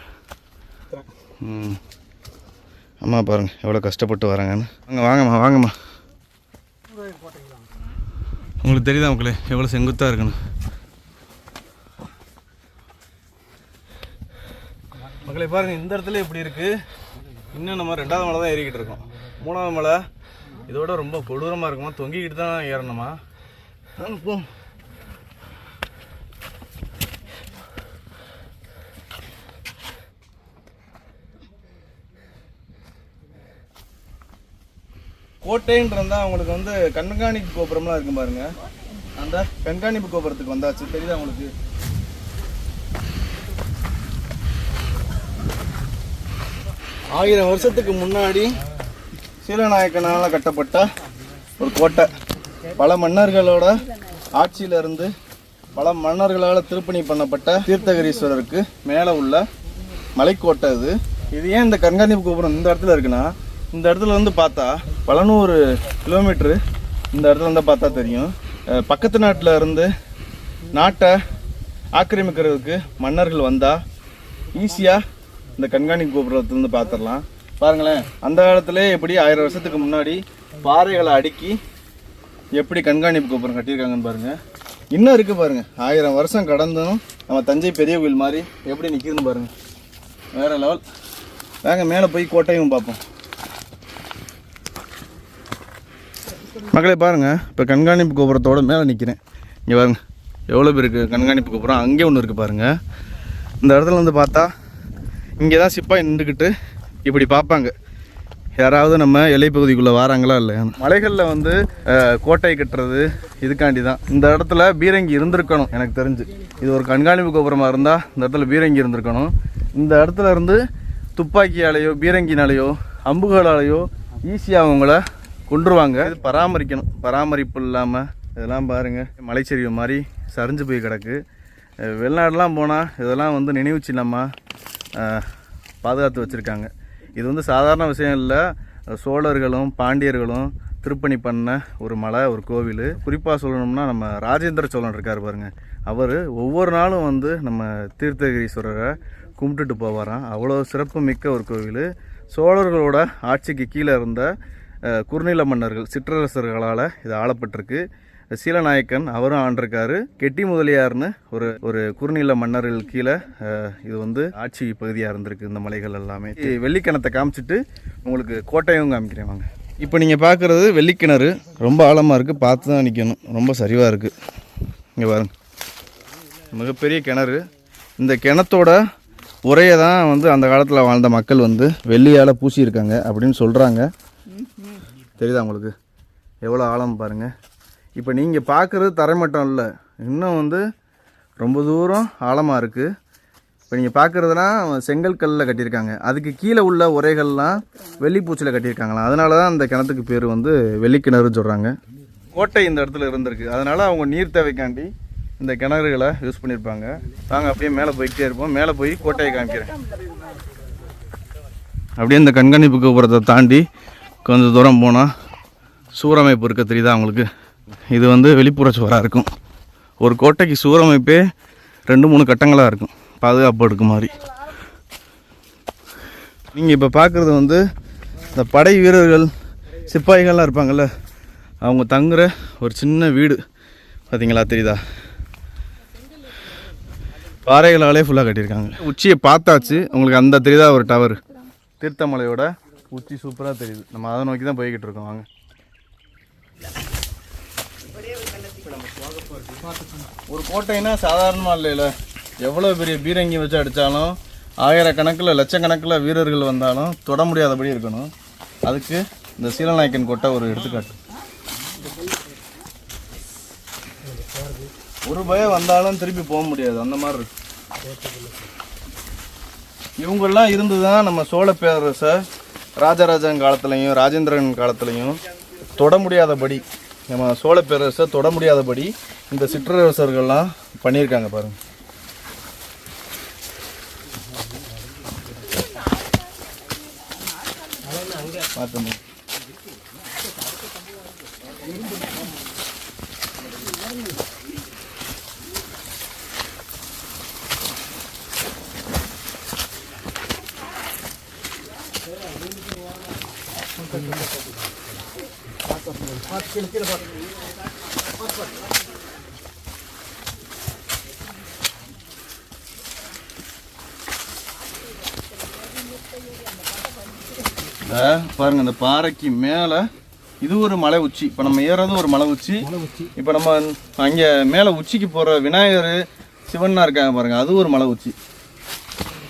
அம்மா பாருங்கள் எவ்வளோ கஷ்டப்பட்டு வராங்கன்னு. வாங்கம்மா வாங்கம்மா. உங்களுக்கு தெரியுதா மக்களே எவ்வளோ செங்குத்தாக இருக்குன்னு? மக்களே பாருங்கள், இந்த இடத்துல எப்படி இருக்குது. இன்னும் நம்ம 2வது மலை தான் ஏறிக்கிட்டு இருக்கோம். 3வது மலை இதோட ரொம்ப கொடூரமாக இருக்குமா, தொங்கிக்கிட்டு தான் ஏறணுமா. போ. கோட்டைன்னு இருந்தால் அவங்களுக்கு வந்து கண்காணிப்பு கோபுரம்லாம் இருக்கும் பாருங்க. அந்த கண்காணிப்பு கோபுரத்துக்கு வந்தாச்சு, தெரியுதா உங்களுக்கு? ஆயிரம் வருஷத்துக்கு முன்னாடி சீலநாயக்கனால் கட்டப்பட்ட ஒரு கோட்டை. பல மன்னர்களோட ஆட்சியிலிருந்து பல மன்னர்களால் திருப்பணி பண்ணப்பட்ட தீர்த்தகிரீஸ்வரருக்கு மேலே உள்ள மலைக்கோட்டை இது. இது ஏன் இந்த கண்காணிப்பு கோபுரம் இந்த இடத்துல இருக்குன்னா, இந்த இடத்துல வந்து பார்த்தா பல 100 கிலோமீட்ரு இந்த இடத்துல வந்து பார்த்தா தெரியும். பக்கத்து நாட்டில் இருந்து நாட்டை ஆக்கிரமிக்கிறதுக்கு மன்னர்கள் வந்தால் ஈஸியாக இந்த கண்காணிப்பு கோபுரத்துலேருந்து பார்த்துடலாம். பாருங்களேன், அந்த காலத்திலே எப்படி 1000 வருஷத்துக்கு முன்னாடி பாறைகளை அடுக்கி எப்படி கண்காணிப்பு கோபுரம் கட்டியிருக்காங்கன்னு பாருங்கள். இன்னும் இருக்குது பாருங்கள், 1000 வருஷம் கடந்தும் நம்ம தஞ்சை பெரிய கோயில் மாதிரி எப்படி நிற்கிதுன்னு பாருங்கள். வேறு லெவல். வாங்க மேலே போய் கோட்டையும் பார்ப்போம். மக்களே பாருங்கள், இப்போ கண்காணிப்பு கோபுரத்தோட மேலே நிற்கிறேன். இங்கே பாருங்க எவ்வளோ பேர் இருக்குது கண்காணிப்பு கோபுரம். அங்கே ஒன்று இருக்குது பாருங்கள். இந்த இடத்துல வந்து பார்த்தா இங்கே தான் சிப்பாய் நின்றுக்கிட்டு இப்படி பார்ப்பாங்க, யாராவது நம்ம எல்லைப்பகுதிக்குள்ளே வராங்களா இல்லையா. மலைகளில் வந்து கோட்டை கட்டுறது இதுக்காண்டி தான். இந்த இடத்துல பீரங்கி இருந்திருக்கணும் எனக்கு தெரிஞ்சு. இது ஒரு கண்காணிப்பு கோபுரமாக இருந்தால் இந்த இடத்துல பீரங்கி இருந்திருக்கணும். இந்த இடத்துல இருந்து துப்பாக்கியாலேயோ பீரங்கினாலேயோ அம்புகளாலேயோ ஈஸியாக அவங்கள கொண்டுருவாங்க. இது பராமரிக்கணும், பராமரிப்பு இல்லாமல் இதெல்லாம் பாருங்கள் மலைச்சரிவு மாதிரி சரிஞ்சு போய் கிடக்கு. வெளிநாடுலாம் போனால் இதெல்லாம் வந்து நினைவு சின்னமாக பாதுகாத்து வச்சுருக்காங்க. இது வந்து சாதாரண விஷயம் இல்லை. சோழர்களும் பாண்டியர்களும் திருப்பணி பண்ண ஒரு மலை, ஒரு கோவில். குறிப்பாக சொல்லணும்னா நம்ம ராஜேந்திர சோழன் இருக்கார் பாருங்கள், அவர் ஒவ்வொரு நாளும் வந்து நம்ம தீர்த்தகிரீஸ்வரரை கும்பிட்டுட்டு போவாராம். அவ்வளோ சிறப்பு மிக்க ஒரு கோவில். சோழர்களோட ஆட்சிக்கு கீழே இருந்த குறுநில மன்னர்கள் சிற்றரசர்களால் இது ஆளப்பட்டிருக்கு. சீலநாயக்கன் அவரும் ஆண்டிருக்காரு. கெட்டி முதலியார்னு ஒரு குறுநில மன்னர்கள் கீழே இது வந்து ஆட்சி பகுதியாக இருந்திருக்கு இந்த மலைகள் எல்லாமே. வெள்ளிக்கிணத்தை காமிச்சிட்டு உங்களுக்கு கோட்டையும் காமிக்கிறேன் வாங்க. இப்போ நீங்கள் பார்க்குறது வெள்ளிக்கிணறு. ரொம்ப ஆழமாக இருக்குது, பார்த்து தான் நிற்கணும், ரொம்ப சரிவாக இருக்குது. இங்கே பாருங்க, மிகப்பெரிய கிணறு. இந்த கிணத்தோட உரையை தான் வந்து அந்த காலத்தில் வாழ்ந்த மக்கள் வந்து வெள்ளியால் பூசியிருக்காங்க அப்படின்னு சொல்கிறாங்க. தெரியுதா உங்களுக்கு எவ்வளோ ஆழம் பாருங்கள். இப்போ நீங்கள் பார்க்குறது தரைமட்டம் இல்லை, இன்னும் வந்து ரொம்ப தூரம் ஆழமாக இருக்குது. இப்போ நீங்கள் பார்க்குறதுலாம் செங்கல் கல்லில் கட்டியிருக்காங்க. அதுக்கு கீழே உள்ள உரைகள்லாம் வெள்ளிப்பூச்சில் கட்டியிருக்காங்களாம். அதனால தான் அந்த கிணத்துக்கு பேர் வந்து வெள்ளிக்கிணறுன்னு சொல்கிறாங்க. கோட்டை இந்த இடத்துல இருந்திருக்கு, அதனால் அவங்க நீர் தேவைக்காண்டி இந்த கிணறுகளை யூஸ் பண்ணியிருப்பாங்க. நாங்கள் அப்படியே மேலே போய்கிட்டே இருப்போம். மேலே போய் கோட்டையை காமிக்கிறேன். அப்படியே இந்த கண்காணிப்பு கோபுரத்தை தாண்டி கொஞ்சம் தூரம் போனால் சூரமைப்பு இருக்க தெரியுதா அவங்களுக்கு. இது வந்து வெளிப்புற சுவராக இருக்கும். ஒரு கோட்டைக்கு சூரமைப்பே 2-3 கட்டங்களாக இருக்கும், பாதுகாப்பு எடுக்க மாதிரி. நீங்கள் இப்போ பார்க்குறது வந்து இந்த படை வீரர்கள் சிப்பாய்கள்லாம் இருப்பாங்கள்ல, அவங்க தங்குற ஒரு சின்ன வீடு பார்த்தீங்களா, தெரியுதா? பாறைகளாலே ஃபுல்லாக கட்டியிருக்காங்க. உச்சியை பார்த்தாச்சு உங்களுக்கு. அந்த தெரியுதா ஒரு டவர், தீர்த்தமலையோட உச்சி சூப்பராக தெரியுது. நம்ம அதை நோக்கி தான் போய்கிட்டு இருக்கோம். வாங்க. ஒரு கோட்டைன்னா சாதாரணமாக இல்லைல்ல, எவ்வளோ பெரிய பீரங்கி வச்சு அடித்தாலும் ஆயிரக்கணக்கில் லட்சக்கணக்கில் வீரர்கள் வந்தாலும் தொட முடியாதபடி இருக்கணும். அதுக்கு இந்த சீலநாயக்கன் கோட்டை ஒரு எடுத்துக்காட்டு. ஒரு பயம் வந்தாலும் திருப்பி போக முடியாது, அந்த மாதிரி இருக்கு. இவங்கெல்லாம் இருந்து தான் நம்ம சோழ பேரரசை ராஜராஜன் காலத்துலேயும் ராஜேந்திரன் காலத்துலேயும் தொட முடியாதபடி, நம்ம சோழ பேரரசை தொட முடியாதபடி இந்த சிற்றரசர்கள்லாம் பண்ணியிருக்காங்க பாருங்கள். பார்த்து பாருங்க இந்த பாறைக்கு மேலே இது ஒரு மலை உச்சி. இப்போ நம்ம ஏறது ஒரு மலை உச்சி. இப்போ நம்ம அங்கே மேலே உச்சிக்கு போகிற விநாயகர் சிவன்னா இருக்காங்க பாருங்க, அது ஒரு மலை உச்சி.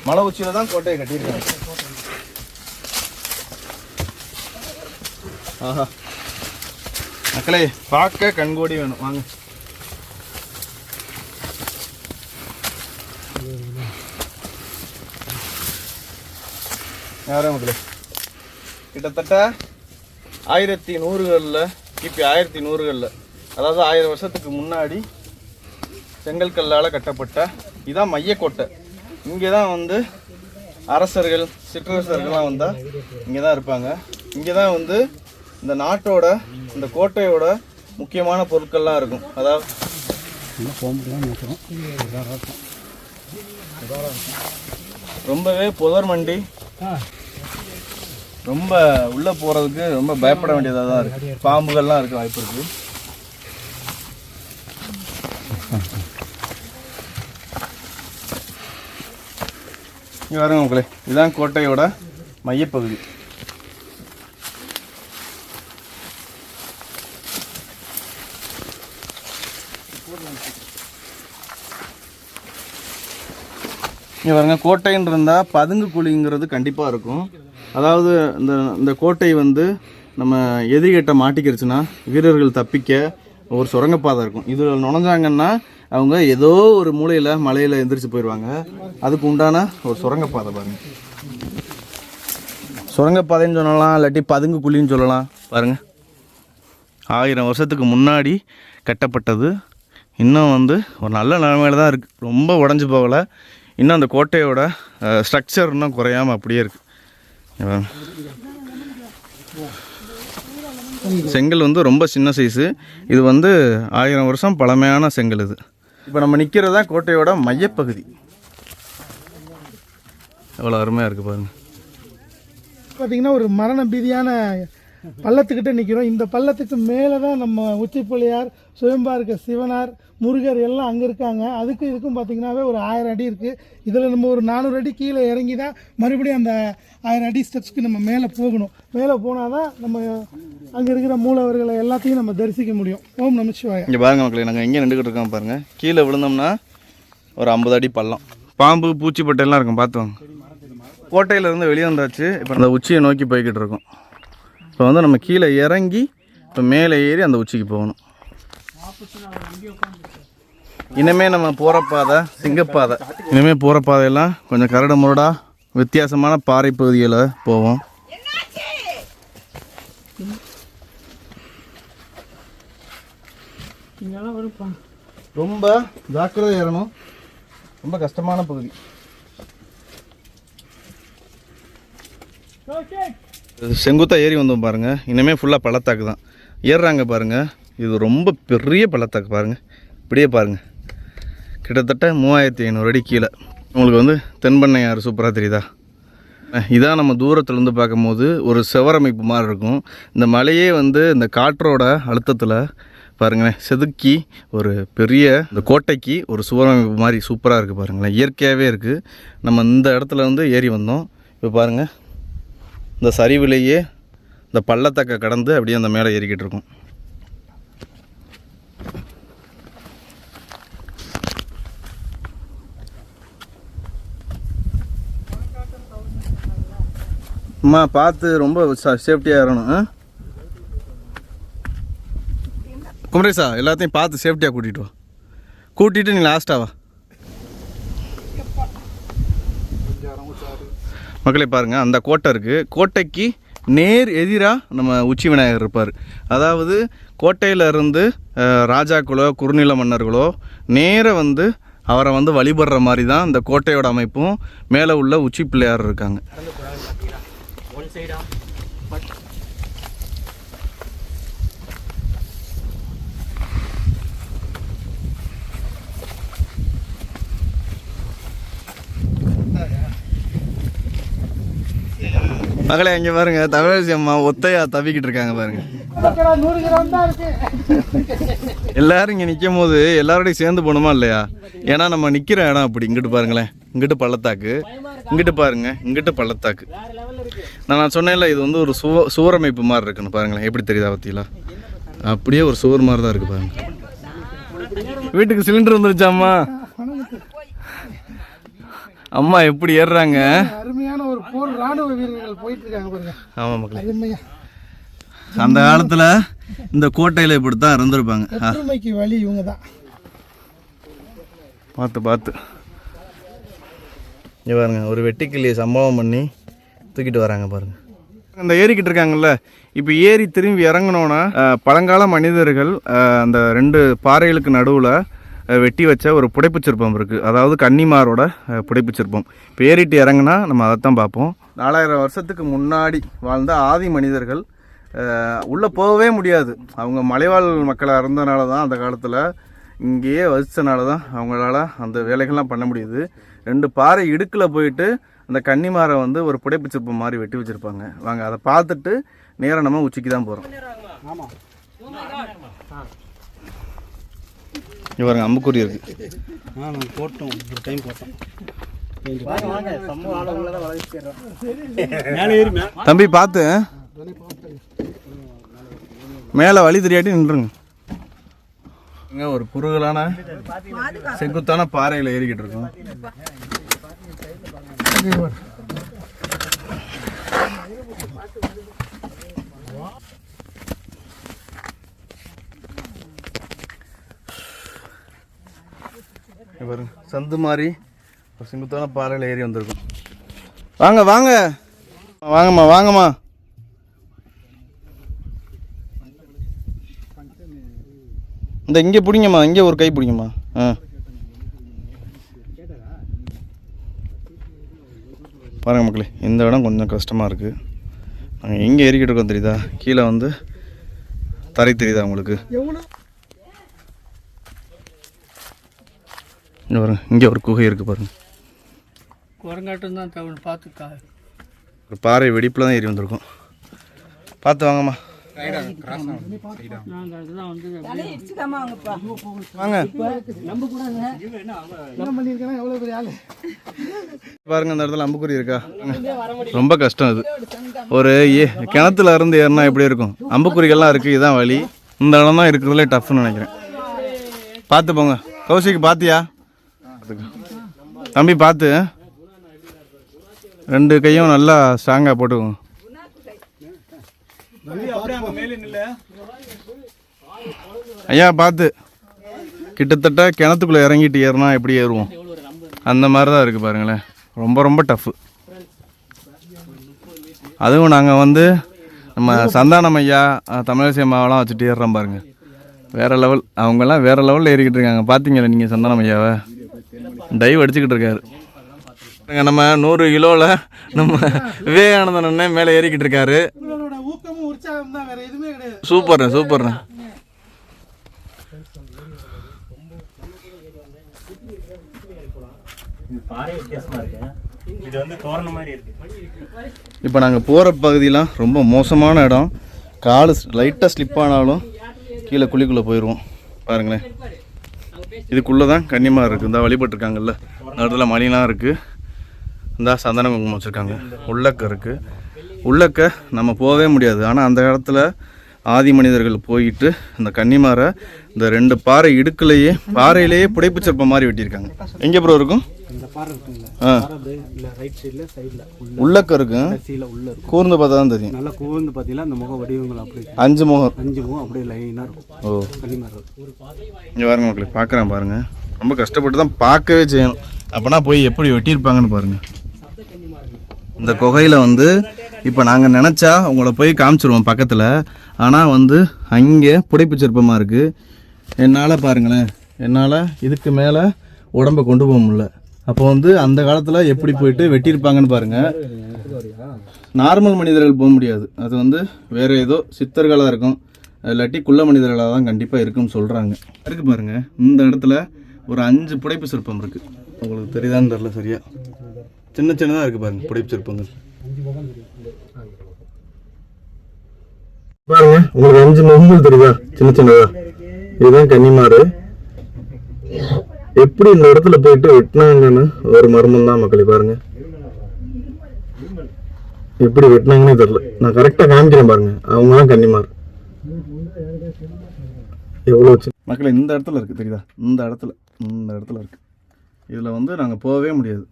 மலை உச்சியில் தான் கோட்டையை கட்டியிருக்காங்க. ஆஹா மக்களே, பார்க்க கண்கோடி வேணும், வாங்க. யாரும் மக்களே, கிட்டத்தட்ட 1100களில் கிபி 1100களில், அதாவது 1000 வருஷத்துக்கு முன்னாடி செங்கல் கல்லால் கட்டப்பட்ட இதான் மையக்கோட்டை. இங்கே தான் வந்து அரசர்கள் சிற்றரசர்கள்லாம் வந்தால் இங்கே தான் இருப்பாங்க. இங்கே தான் வந்து இந்த நாட்டோட இந்த கோட்டையோட முக்கியமான பொருட்கள்லாம் இருக்கும். அதாவது ரொம்பவே புதர் மண்டி, ரொம்ப உள்ளே போகிறதுக்கு ரொம்ப பயப்பட வேண்டியதாக தான் இருக்குது. பாம்புகள்லாம் இருக்க வாய்ப்பு இருக்குது. இங்கே பாருங்க மக்களே, இதுதான் கோட்டையோட மையப்பகுதி. இங்கே பாருங்க, கோட்டைன்னு இருந்தால் பதுங்கு குழிங்கிறது கண்டிப்பாக இருக்கும். அதாவது இந்த கோட்டை வந்து நம்ம எதிரிகிட்ட மாட்டிக்கிடுச்சுன்னா வீரர்கள் தப்பிக்க ஒரு சுரங்கப்பாதை இருக்கும். இதில் நுழைஞ்சாங்கன்னா அவங்க ஏதோ ஒரு மூலையில் மலையில் எந்திரிச்சு போயிடுவாங்க. அதுக்கு உண்டான ஒரு சுரங்கப்பாதை பாருங்கள். சுரங்கப்பாதைன்னு சொல்லலாம், இல்லாட்டி பதுங்கு குழின்னு சொல்லலாம். பாருங்கள், 1000 வருஷத்துக்கு முன்னாடி கட்டப்பட்டது. இன்னும் வந்து ஒரு நல்ல நிலைமையில தான் இருக்குது, ரொம்ப உடஞ்சி போகலை. இன்னும் அந்த கோட்டையோட ஸ்ட்ரக்சர் இன்னும் குறையாமல் அப்படியே இருக்குது. செங்கல் வந்து ரொம்ப சின்ன சைஸு. இது வந்து 1000 வருஷம் பழமையான செங்கல் இது. இப்போ நம்ம நிற்கிறதா கோட்டையோட மையப்பகுதி. எவ்வளோ அருமையாக இருக்குது பாருங்கள். பார்த்திங்கன்னா ஒரு மரண பீதியான பள்ளத்துக்கிட்ட நிற்கிறோம். இந்த பள்ளத்துக்கு மேலே தான் நம்ம உச்சி பிள்ளையார், சுயம்பா இருக்க சிவனார், முருகர் எல்லாம் அங்கே இருக்காங்க. அதுக்கு இதுக்கும் பார்த்திங்கன்னாவே ஒரு 1000 அடி இருக்குது. இதில் நம்ம ஒரு 400 அடி கீழே இறங்கி தான் மறுபடியும் அந்த 1000 அடி ஸ்டெப்ஸ்க்கு நம்ம மேலே போகணும். மேலே போனால் தான் நம்ம அங்கே இருக்கிற மூலவர்களை எல்லாத்தையும் நம்ம தரிசிக்க முடியும். ஓம் நம சிவாய. இங்கே பாருங்கள் மக்களே, நாங்கள் எங்கே நின்றுக்கிட்டு இருக்கோம் பாருங்கள். கீழே விழுந்தோம்னா ஒரு 50 அடி பள்ளம். பாம்பு பூச்சிப்பட்டெல்லாம் இருக்கும், பார்த்துவாங்க. கோட்டையிலேருந்து வெளியே வந்தாச்சு. இப்போ அந்த உச்சியை நோக்கி போய்கிட்டு இருக்கோம். இப்போ வந்து நம்ம கீழே இறங்கி இப்போ மேலே ஏறி அந்த உச்சிக்கு போகணும். இனிமேல் நம்ம போகிற பாதை சிங்கப்பாதை. இனிமேல் போகிற பாதையெல்லாம் கொஞ்சம் கரடு முரடா வித்தியாசமான பாறை பகுதியில் போவோம். ரொம்ப ஜாக்கிரதை ஏறணும், ரொம்ப கஷ்டமான பகுதி. செங்குத்தா ஏறி வந்தோம் பாருங்கள். இனிமேல் ஃபுல்லாக பள்ளத்தாக்கு தான் ஏறுறாங்க பாருங்கள். இது ரொம்ப பெரிய பள்ளத்தாக்கு பாருங்கள். இப்படியே பாருங்கள், கிட்டத்தட்ட 3500 அடி கீழே. உங்களுக்கு வந்து தென்பண்ணையாறு சூப்பராக தெரியுதா? இதான் நம்ம தூரத்துலேருந்து பார்க்கும்போது ஒரு செவரமைப்பு மாதிரி இருக்கும். இந்த மலையே வந்து இந்த காற்றோட அழுத்தத்தில் பாருங்களேன் செதுக்கி ஒரு பெரிய இந்த கோட்டைக்கு ஒரு சுவரமைப்பு மாதிரி சூப்பராக இருக்குது பாருங்களேன். இயற்கையாகவே இருக்குது. நம்ம இந்த இடத்துல வந்து ஏறி வந்தோம். இப்போ பாருங்கள், இந்த சரிவிலேயே இந்த பள்ளத்தாக்கை கடந்து அப்படியே அந்த மேலே ஏறிக்கிட்டு இருக்கோம். அம்மா பார்த்து ரொம்ப சேஃப்டியாக ஏறணும். குமரேசா, எல்லாத்தையும் பார்த்து சேஃப்டியாக கூட்டிகிட்டு வா. கூட்டிகிட்டு நீ லாஸ்ட்டாவா. மக்களே பாருங்கள், அந்த கோட்டை இருக்குது. கோட்டைக்கு நேர் எதிராக நம்ம உச்சி விநாயகர் இருப்பார். அதாவது கோட்டையிலேருந்து ராஜாக்களோ குறுநில மன்னர்களோ நேராக வந்து அவரை வந்து வழிபடுற மாதிரி தான் இந்த கோட்டையோட அமைப்பும். மேலே உள்ள உச்சி பிள்ளையார் இருக்காங்க. மகளே இங்கே பாருங்க, தமிழரசி அம்மா ஒத்தையா தவிக்கிட்டு இருக்காங்க பாருங்க. 100 கிராம் தான் இருக்கு. எல்லாரும் இங்கே நிற்கும் போது எல்லாரோடையும் சேர்ந்து போகணுமா இல்லையா? ஏன்னா நம்ம நிற்கிற இடம் அப்படி. இங்கிட்டு பாருங்களேன், இங்கிட்டு பள்ளத்தாக்கு, இங்கிட்டு பாருங்க, இங்கிட்டு பள்ளத்தாக்கு. நான் சொன்னேன்ல, இது வந்து ஒரு சுவரமைப்பு மாதிரி இருக்குன்னு பாருங்களேன். எப்படி தெரியுதா பத்திங்களா? அப்படியே ஒரு சுவர் மாதிரி தான் இருக்கு பாருங்க. வீட்டுக்கு சிலிண்டர் வந்துருச்சாம்மா? அம்மா எப்படி ஏறுறாங்க? அருமையான ஒரு போர் ராணுவ வீரர்கள் போயிட்டு இருக்காங்க பாருங்க. ஆமாம் மக்களே, அருமையா. அந்த காலத்தில் இந்த கோட்டையில் இப்படி தான் இருந்திருப்பாங்க. ஒற்றுமைக்கு வழி இவங்க தான். பார்த்து இங்கே பாருங்க, ஒரு வெட்டிக்கிளியை சம்பவம் பண்ணி தூக்கிட்டு வராங்க பாருங்க. இந்த ஏறிக்கிட்டு இருக்காங்கல்ல, இப்போ ஏறி திரும்பி இறங்கினோன்னா பழங்கால மனிதர்கள் அந்த 2 பாறைகளுக்கு நடுவில் வெட்டி வச்ச ஒரு புடைப்புச் சிற்பம் இருக்குது. அதாவது கன்னிமாரோட புடைப்புச் சிற்பம். இப்போ ஏறிட்டு இறங்குனா நம்ம அதைத்தான் பார்ப்போம். 4000 வருஷத்துக்கு முன்னாடி வாழ்ந்த ஆதி மனிதர்கள் உள்ளே போகவே முடியாது. அவங்க மலைவாழ் மக்களாக இருந்தனால தான் அந்த காலத்தில் இங்கேயே வசித்தனால தான் அவங்களால அந்த வேலைகள்லாம் பண்ண முடியுது. 2 பாறை இடுக்கில் போயிட்டு அந்த கன்னிமாரை வந்து ஒரு புடைப்புச் சிற்பம் மாதிரி வெட்டி வச்சுருப்பாங்க. வாங்க அதை பார்த்துட்டு நேராக நம்ம உச்சிக்கு தான் போகிறோம். இங்கே பாருங்க, அம்புக்குறி இருக்குது. போட்டோம், ஒரு டைம் போட்டோம். தம்பி பார்த்து, மேலே வழி தெரியாட்டி நின்றுங்க. இங்கே ஒரு குறுகலான செங்குத்தான பாறையில் ஏறிக்கிட்டு இருக்கோம். பாருங்க, சந்து மாதிரி ஒரு செங்குத்தான பாறையில் ஏறி வந்திருக்கும். வாங்க வாங்க வாங்கம்மா வாங்கம்மா. இந்த இங்கே பிடிங்கம்மா, இங்கே ஒரு கை பிடிங்கம்மா. பாருங்க மக்களே, இந்த இடம் கொஞ்சம் கஷ்டமாக இருக்குது. நாங்கள் எங்கே ஏறிக்கிட்டு இருக்கோம் தெரியுதா? கீழே வந்து தரை தெரியுதா உங்களுக்கு? பாருங்க, இங்கே ஒரு குகை இருக்குது பாருங்க. குரங்காட்டம் தான் தவிர பார்த்துக்கா. ஒரு பாறை வெடிப்பில் தான் ஏறி வந்திருக்கோம். பார்த்து வாங்கம்மா. வாங்க பாருங்க, அந்த இடத்துல அம்புக்குறி இருக்கா? ரொம்ப கஷ்டம் இது. ஒரு கிணத்துல இருந்து ஏறினா எப்படி இருக்கும்? அம்புக்குறிகள்லாம் இருக்குது, இதுதான் வழி. இந்த இடம் தான் இருக்கிறதுலே டஃப்னு நினைக்கிறேன். பார்த்து போங்க. கௌசிக்கு பார்த்தியா? தம்பி பார்த்து, 2 கையும் நல்லா ஸ்ட்ராங்காக போட்டுக்கோங்க. ஐயா பார்த்து, கிட்டத்தட்ட கிணத்துக்குள்ளே இறங்கிட்டு ஏறினா எப்படி ஏறுவோம் அந்த மாதிரி தான் இருக்குது பாருங்களேன். ரொம்ப ரொம்ப டஃப்பு. அதுவும் நாங்கள் வந்து நம்ம சந்தானம் ஐயா, தமிழரசி அம்மாவெல்லாம் வச்சுட்டு ஏறுறோம் பாருங்க. வேறு லெவல். அவங்கெல்லாம் வேறு லெவலில் ஏறிக்கிட்டு இருக்காங்க. பார்த்தீங்களா நீங்கள் சந்தானம் ஐயாவை? டைவ் அடிச்சுக்கிட்டு இருக்காரு. நம்ம 100 கிலோவில் நம்ம விவேகானந்தன் அண்ணன் மேலே ஏறிக்கிட்டு இருக்காரு. சூப்பர்ண்ணே சூப்பர்ண்ணே. இப்போ நாங்கள் போகிற பகுதியெலாம் ரொம்ப மோசமான இடம். காலு லைட்டாக ஸ்லிப் ஆனாலும் கீழே குழிக்குள்ளே போயிடுவோம். பாருங்களேன், இதுக்குள்ளே தான் கன்னிமார் இருக்குது. இந்த வழிபட்டுருக்காங்கல்ல, இந்த இடத்துல மணிலாம் இருக்குது. இந்த சந்தன குங்குமம் வச்சுருக்காங்க. உள்ளக்க இருக்குது. உள்ளக்க நம்ம போகவே முடியாது. ஆனால் அந்த இடத்துல ஆதி மனிதர்கள் போயிட்டு இந்த கன்னிமாரை இந்த 2 பாறை இடுக்குலையே பாறையிலேயே புடைப்புச் சிற்பம் மாதிரி வெட்டியிருக்காங்க. எங்கே ப்ரோ இருக்கும்? உள்ளக்க இருக்கும். கூர்ந்து பார்த்தா தான் தெரியும். நல்லா கூர்ந்து பார்த்தீங்கன்னா அந்த முக வடிவங்கள் அப்படி 5 முகம் அப்படியே லைனாக இருக்கும். ஓ, இங்கே பாருங்க மக்களே, பார்க்குறேன் பாருங்க. ரொம்ப கஷ்டப்பட்டு தான் பார்க்கவே செய்யணும். அப்போனா போய் எப்படி வெட்டியிருப்பாங்கன்னு பாருங்க. இந்த குகையில் வந்து இப்போ நாங்கள் நினச்சா உங்களை போய் காமிச்சிருவோம் பக்கத்தில். ஆனால் வந்து அங்கே புடைப்புச் சிற்பமாக இருக்குது. என்னால் பாருங்களேன், என்னால் இதுக்கு மேலே உடம்பை கொண்டு போக முடியல. அப்போ வந்து அந்த காலத்தில் எப்படி போயிட்டு வெட்டியிருப்பாங்கன்னு பாருங்கள். நார்மல் மனிதர்கள் போக முடியாது. அது வந்து வேறு ஏதோ சித்தர்களாக இருக்கும், இல்லாட்டி குள்ள மனிதர்களாக தான் கண்டிப்பாக இருக்குன்னு சொல்கிறாங்க. இருக்குது பாருங்கள், இந்த இடத்துல ஒரு 5 புடைப்பு சிற்பம் இருக்குது. உங்களுக்கு தெரியுதான்னு தெரில சரியா. சின்ன சின்னதாக இருக்குது பாருங்கள் புடைப்பு சிற்பங்கள். பாருங்க, உங்களுக்கு 5 முகங்கள் தெரியுதா, சின்ன சின்னதா. இதுதான் கன்னிமாரு. எப்படி இந்த இடத்துல போயிட்டு வெட்டினாங்கன்னு ஒரு மர்மம் தான் மக்களே. பாருங்க எப்படி வெட்டினாங்கன்னே தெரியல. நான் கரெக்டா காமிக்கிறேன் பாருங்க. அவங்க தான் கன்னிமார். எவ்வளோ மக்களே இந்த இடத்துல இருக்கு தெரியுதா, இந்த இடத்துல இருக்கு. இதுல வந்து நாங்க போகவே முடியாது.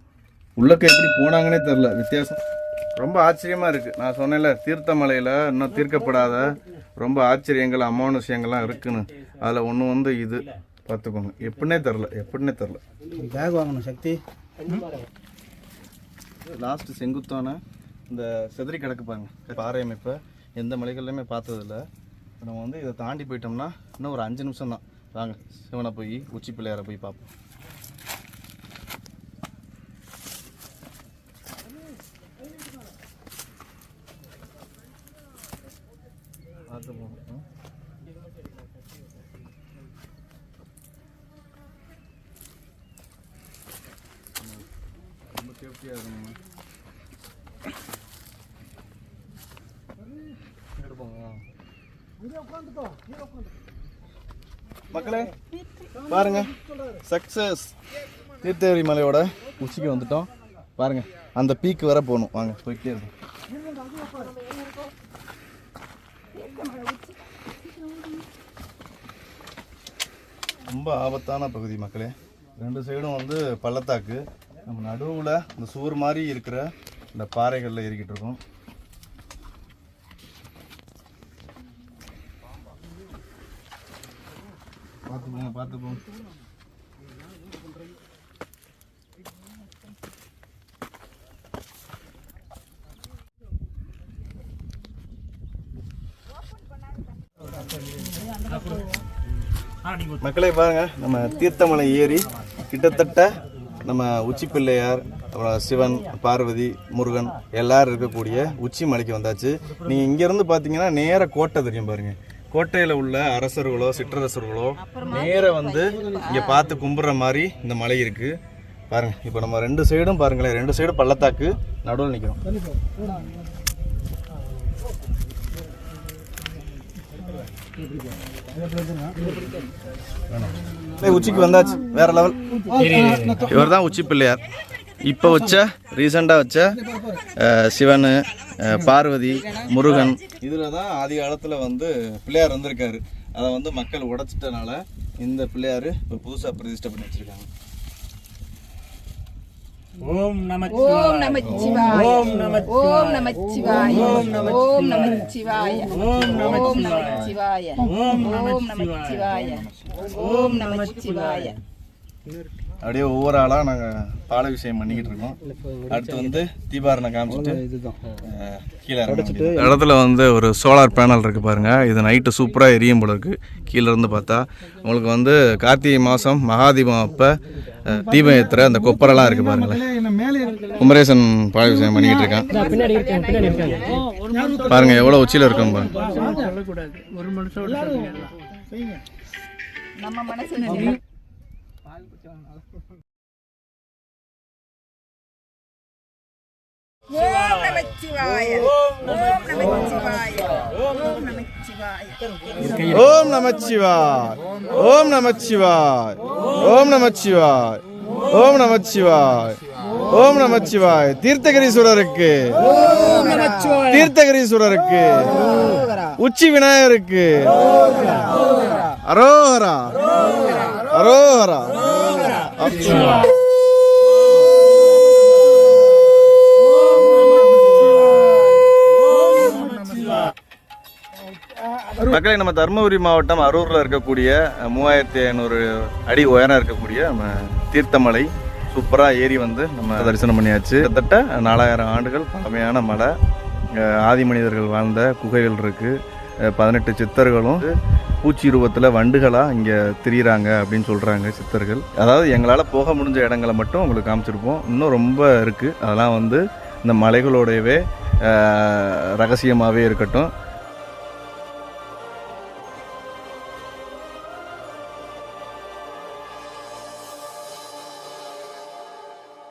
உள்ளக்க எப்படி போனாங்கன்னே தெரியல. வித்தியாசம் ரொம்ப ஆச்சரியமா இருக்கு. நான் சொன்னேன்ல, தீர்த்தமலையில இன்னும் தீர்க்கப்படாத ரொம்ப ஆச்சரியங்கள் அமானுஷ்யங்கள்லாம் இருக்குன்னு. அதில் ஒன்று வந்து இது பார்த்துக்கோங்க. எப்படின்னே தெரில. பேக் வாங்கணும் சக்தி. லாஸ்ட்டு செங்குத்தான இந்த செதறி கிடக்கு பாருங்க பாறை அமைப்பை எந்த மலைகள்லையுமே பார்த்ததில்ல. நம்ம வந்து இதை தாண்டி போயிட்டோம்னா இன்னும் ஒரு 5 நிமிஷம் தான். வாங்க சிவனை போய் உச்சி பிள்ளையாரை போய் பார்ப்போம். பார்த்து போகணும். ரொம்ப சேஃப்டியாக இருக்கணும். மக்களே பாருங்க, சக்சஸ். தீர்த்தகிரி மலையோட உச்சிக்கு வந்துட்டோம். பாருங்க அந்த பீக் வர போகணும். வாங்க போய்கிட்டே இருக்கும். ரொம்ப ஆபத்தான பகுதி மக்களே. 2 சைடும் வந்து பள்ளத்தாக்கு. நம்ம நடுவில் இந்த சூர் மாதிரி இருக்கிற இந்த பாறைகளில் ஏறிக்கிட்டு இருக்கோம். பார்த்து போங்க. மக்களே பாருங்க, நம்ம தீர்த்தமலை ஏறி கிட்டத்தட்ட நம்ம உச்சி பிள்ளையார், அப்புறம் சிவன், பார்வதி, முருகன் எல்லாரும் இருக்கக்கூடிய உச்சி மலைக்கு வந்தாச்சு. நீங்கள் இங்கேருந்து பார்த்தீங்கன்னா நேர கோட்டை தெரியும் பாருங்க. கோட்டையில் உள்ள அரசர்களோ சிற்றரசர்களோ நேர வந்து இங்கே பார்த்து கும்பிட்ற மாதிரி இந்த மலை இருக்குது பாருங்க. இப்போ நம்ம 2 சைடும் பாருங்களேன், 2 சைடும் பள்ளத்தாக்கு, நடுவில் நிற்கிறோம். உச்சிக்கு வந்தாச்சு, வேற லெவல். இவர் தான் உச்சி பிள்ளையார். இப்போ ரீசெண்டாக வச்ச சிவன், பார்வதி, முருகன், இதில் தான் ஆதி காலத்தில் வந்து பிள்ளையார் வந்திருக்காரு. அதை வந்து மக்கள் உடைச்சிட்டனால இந்த பிள்ளையார் இப்போ புதுசாக பிரதிஷ்டை பண்ணி வச்சிருக்காங்க. ஓம் நமச்சிவாய, ஓம் நமச்சிவாய, ஓம் நமச்சிவாய, ஓம் நமச்சிவாய, ஓம் நமச்சிவாய, ஓம் நமச்சிவாய, ஓம் நமச்சிவாய. அப்படியே ஒவ்வொரு ஆளாக நாங்கள் பால விஷயம் பண்ணிக்கிட்டு இருக்கோம். அடுத்து வந்து தீபாரணை காமிச்சிட்டு கீழே இடத்துல வந்து ஒரு சோலார் பேனல் இருக்குது பாருங்கள். இது நைட்டு சூப்பராக எரியும் போல இருக்குது. கீழே இருந்து பார்த்தா உங்களுக்கு வந்து கார்த்திகை மாதம் மகாதீபம் அப்போ தீபம் ஏற்றுற அந்த கொப்பரெல்லாம் இருக்குது பாருங்களேன். குமரேசன் பால விஷயம் பண்ணிக்கிட்டு இருக்கான். பாருங்கள் எவ்வளோ உச்சியில் இருக்கும் பாருங்க. ஓம் நமச்சிவாய, ஓம் நமச்சிவாய, ஓம் நமச்சிவாய, ஓம் நமச்சிவாய, ஓம் நமச்சிவாய, ஓம் நமச்சிவாய, ஓம் நமச்சிவாய, ஓம் நமச்சிவாய. தீர்த்தகிரீஸ்வரருக்கு, தீர்த்தகிரீஸ்வரருக்கு, உச்சி விநாயகருக்கு அரோஹரா, அரோஹரா. மக்களே, நம்ம தருமபுரி மாவட்டம் அரூரில் இருக்கக்கூடிய 3500 அடி உயரம் இருக்கக்கூடிய நம்ம தீர்த்தமலை சூப்பராக ஏறி வந்து நம்ம தரிசனம் பண்ணியாச்சு. கிட்டத்தட்ட 4000 ஆண்டுகள் பழமையான மலை. ஆதி மனிதர்கள் வாழ்ந்த குகைகள் இருக்குது. 18 சித்தர்களும் பூச்சி ரூபத்தில் வண்டுகளாக இங்கே திரியிறாங்க அப்படின்னு சொல்கிறாங்க சித்தர்கள். அதாவது எங்களால் போக முடிஞ்ச இடங்களை மட்டும் உங்களுக்கு காமிச்சிருப்போம். இன்னும் ரொம்ப இருக்குது. அதெல்லாம் வந்து இந்த மலைகளோடையவே ரகசியமாகவே இருக்கட்டும்.